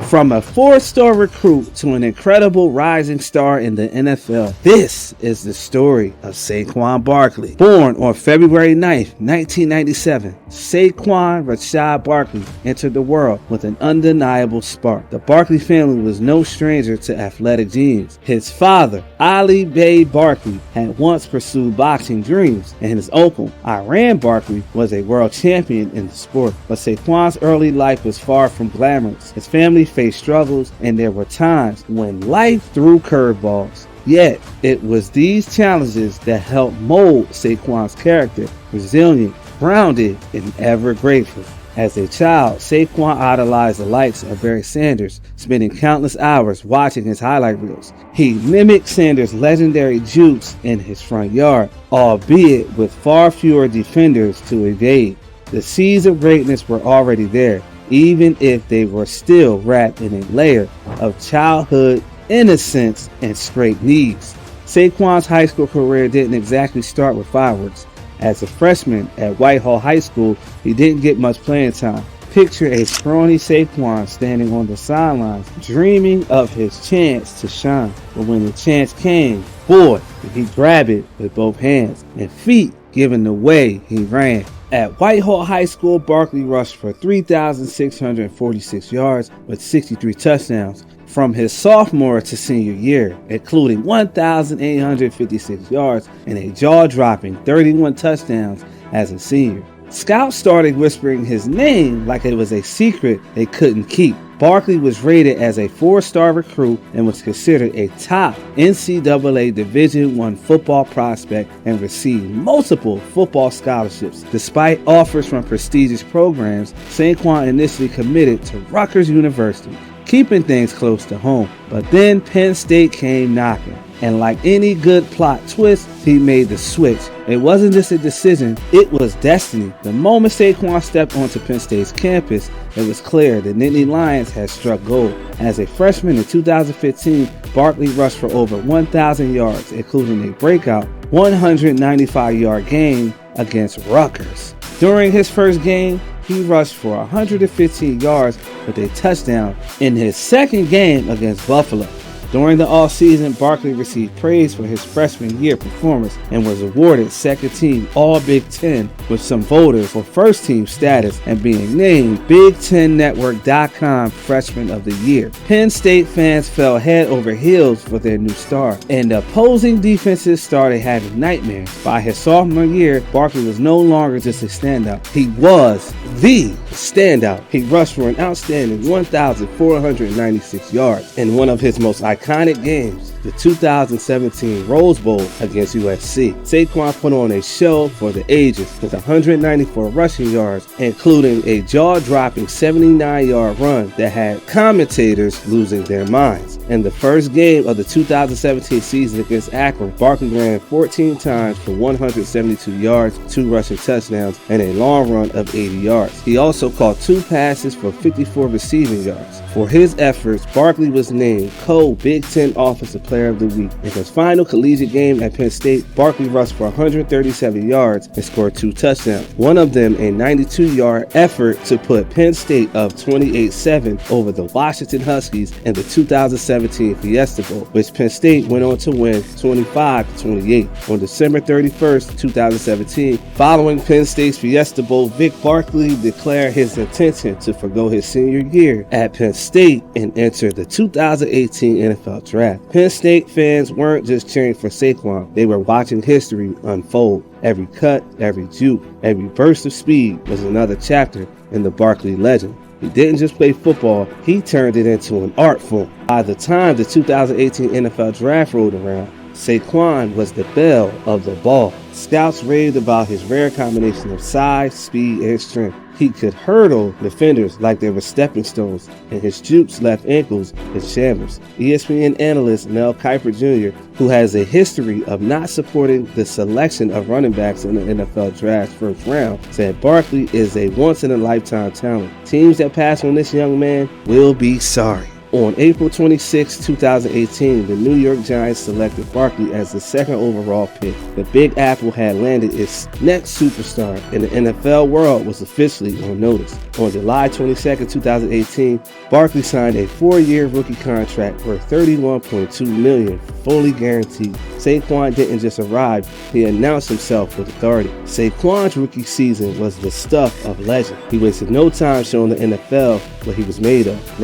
From a 4-star recruit to an incredible rising star in the NFL, this is the story of SaQuan Barkley. Born on February 9th, 1997, SaQuan Rashad Barkley entered the world with an undeniable spark. The Barkley family was no stranger to athletic genes. His father, Ali Bey Barkley, had once pursued boxing dreams, and his uncle, Iran Barkley, was a world champion in the sport. But SaQuan's early life was far from glamorous. His family faced struggles, and there were times when life threw curveballs. Yet, it was these challenges that helped mold SaQuan's character, resilient, grounded, and ever grateful. As a child, SaQuan idolized the likes of Barry Sanders, spending countless hours watching his highlight reels. He mimicked Sanders' legendary jukes in his front yard, albeit with far fewer defenders to evade. The seeds of greatness were already there, even if they were still wrapped in a layer of childhood innocence and scraped knees. SaQuan's high school career didn't exactly start with fireworks. As a freshman at Whitehall High School, he didn't get much playing time. Picture a scrawny SaQuan standing on the sidelines, dreaming of his chance to shine. But when the chance came, boy, he grabbed it with both hands and feet, giving the way he ran. At Whitehall High School, Barkley rushed for 3,646 yards with 63 touchdowns from his sophomore to senior year, including 1,856 yards and a jaw-dropping 31 touchdowns as a senior. Scouts started whispering his name like it was a secret they couldn't keep. Barkley was rated as a 4-star recruit and was considered a top NCAA Division I football prospect and received multiple football scholarships. Despite offers from prestigious programs, SaQuan initially committed to Rutgers University, keeping things close to home. But then Penn State came knocking, and like any good plot twist, he made the switch. It wasn't just a decision, it was destiny. The moment SaQuan stepped onto Penn State's campus, it was clear the Nittany Lions had struck gold. As a freshman in 2015, Barkley rushed for over 1,000 yards, including a breakout 195-yard game against Rutgers. During his first game, he rushed for 115 yards with a touchdown in his second game against Buffalo. During the offseason, Barkley received praise for his freshman year performance and was awarded second team All-Big Ten with some voters for first team status and being named BigTenNetwork.com Freshman of the Year. Penn State fans fell head over heels for their new star, and opposing defenses started having nightmares. By his sophomore year, Barkley was no longer just a standout. He was the standout. He rushed for an outstanding 1,496 yards in one of his most iconic games, the 2017 Rose Bowl against USC. SaQuan put on a show for the ages with 194 rushing yards, including a jaw-dropping 79-yard run that had commentators losing their minds. In the first game of the 2017 season against Akron, Barkley ran 14 times for 172 yards, 2 rushing touchdowns, and a long run of 80 yards. He also caught 2 passes for 54 receiving yards. For his efforts, Barkley was named co-Big Ten Offensive Player of the Week. In his final collegiate game at Penn State, Barkley rushed for 137 yards and scored 2 touchdowns, one of them a 92-yard effort to put Penn State up 28-7 over the Washington Huskies in the 2017 Fiesta Bowl, which Penn State went on to win 25-28. On December 31st, 2017, following Penn State's Fiesta Bowl, Vic Barkley declared his intention to forgo his senior year at Penn State and enter the 2018 NFL Draft. Penn State fans weren't just cheering for SaQuan, they were watching history unfold. Every cut, every juke, every burst of speed was another chapter in the Barkley legend. He didn't just play football, he turned it into an art form. By the time the 2018 NFL Draft rolled around, SaQuan was the belle of the ball. Scouts raved about his rare combination of size, speed, and strength. He could hurdle defenders like they were stepping stones, and his jukes left ankles in shambles. ESPN analyst Mel Kiper Jr., who has a history of not supporting the selection of running backs in the NFL Draft's first round, said Barkley is a once-in-a-lifetime talent. Teams that pass on this young man will be sorry. On April 26, 2018, the New York Giants selected Barkley as the second overall pick. The Big Apple had landed its next superstar, and the NFL world was officially on notice. On July 22, 2018, Barkley signed a 4-year rookie contract worth $31.2 million, fully guaranteed. SaQuan didn't just arrive, he announced himself with authority. SaQuan's rookie season was the stuff of legend. He wasted no time showing the NFL what he was made of,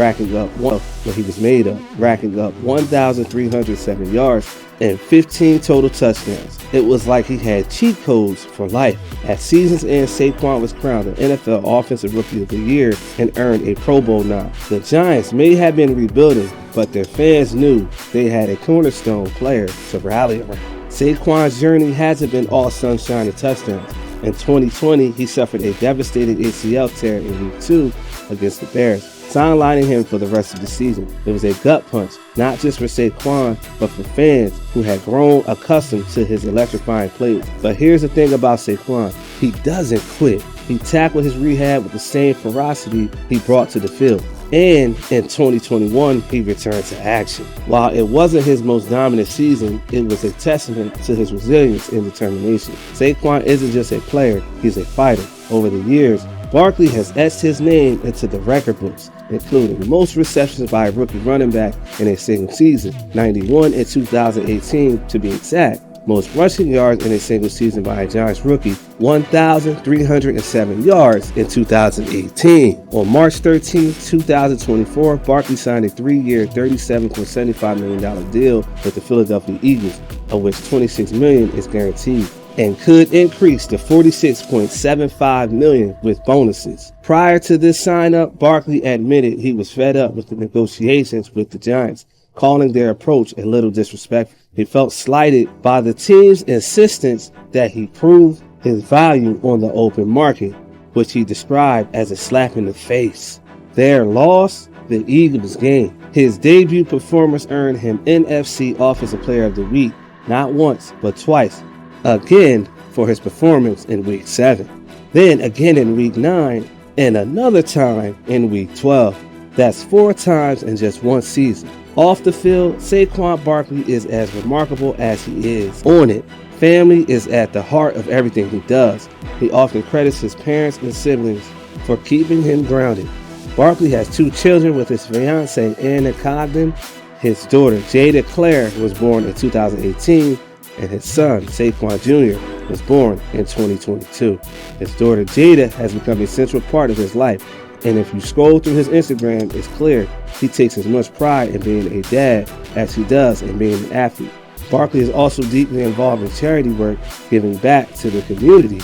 racking up 1,307 yards and 15 total touchdowns. It was like he had cheat codes for life. At season's end, SaQuan was crowned the NFL Offensive Rookie of the Year and earned a Pro Bowl nod. The Giants may have been rebuilding, but their fans knew they had a cornerstone player to rally around. SaQuan's journey hasn't been all sunshine and touchdowns. In 2020, he suffered a devastating ACL tear in Week 2 against the Bears, sidelining him for the rest of the season. It was a gut punch, not just for SaQuan, but for fans who had grown accustomed to his electrifying plays. But here's the thing about SaQuan, he doesn't quit. He tackled his rehab with the same ferocity he brought to the field. And in 2021, he returned to action. While it wasn't his most dominant season, it was a testament to his resilience and determination. SaQuan isn't just a player, he's a fighter. Over the years, Barkley has etched his name into the record books, including most receptions by a rookie running back in a single season, 91 in 2018 to be exact. Most rushing yards in a single season by a Giants rookie, 1,307 yards in 2018. On March 13, 2024, Barkley signed a 3-year, $37.75 million deal with the Philadelphia Eagles, of which $26 million is guaranteed, and could increase to $46.75 million with bonuses. Prior to this sign-up, Barkley admitted he was fed up with the negotiations with the Giants, calling their approach a little disrespectful. He felt slighted by the team's insistence that he prove his value on the open market, which he described as a slap in the face. Their loss, the Eagles' gain. His debut performance earned him NFC Offensive Player of the Week, not once, but twice. Again for his performance in Week 7, then again in Week 9, and another time in Week 12. That's 4 times in just one season. Off the field, SaQuan Barkley is as remarkable as he is on it. Family is at the heart of everything he does. He often credits his parents and siblings for keeping him grounded. Barkley has 2 children with his fiancée, Anna Cogden. His daughter, Jada Claire, was born in 2018, and his son, SaQuan Jr., was born in 2022. His daughter, Jada, has become a central part of his life. And if you scroll through his Instagram, it's clear he takes as much pride in being a dad as he does in being an athlete. Barkley is also deeply involved in charity work, giving back to the community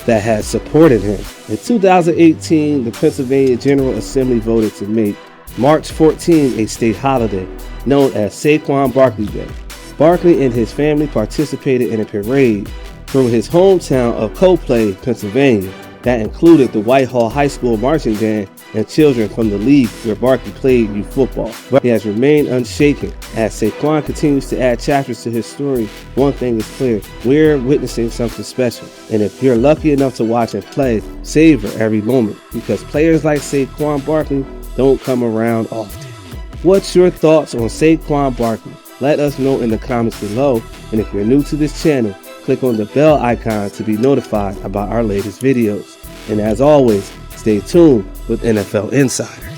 that has supported him. In 2018, the Pennsylvania General Assembly voted to make March 14 a state holiday, known as SaQuan Barkley Day. Barkley and his family participated in a parade through his hometown of Copley, Pennsylvania, that included the Whitehall High School marching band and children from the league where Barkley played youth football. But he has remained unshaken. As SaQuan continues to add chapters to his story, one thing is clear: we're witnessing something special. And if you're lucky enough to watch him play, savor every moment, because players like SaQuan Barkley don't come around often. What's your thoughts on SaQuan Barkley? Let us know in the comments below, and if you're new to this channel, click on the bell icon to be notified about our latest videos. And as always, stay tuned with NFL Insider.